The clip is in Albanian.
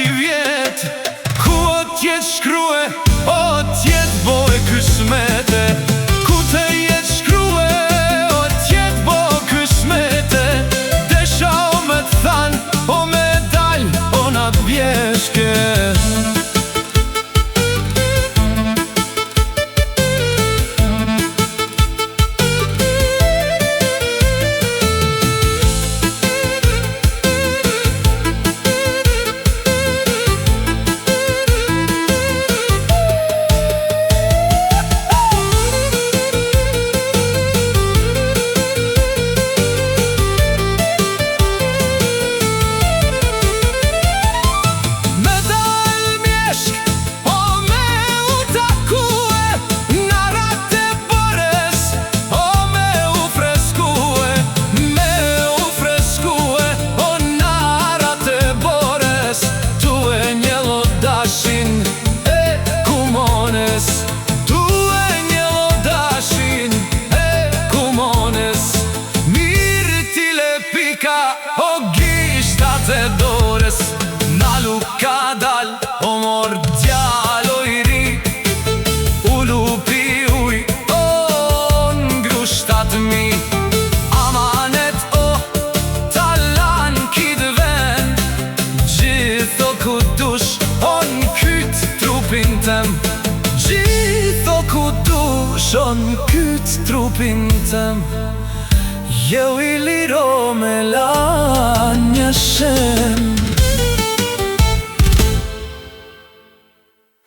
si vjet. Ku o tjetë shkrue, o tjetë boje këshmete. Ku te jetë shkrue, o tjetë boje këshmete. Desha o me than, o me dal, o na t'vjeshke. Tu e një lodashin e kumones. Mirë t'ile pika o gishtat e dores. Na luka dal o mor djalo i ri. U lupi uj o ngrushtat mi. Amanet o talan kid ven. Gjitho ku dush o n'kyt trupin tem. Gjitho ku dushon kyt trupin tem. Jo i liro me la një shem.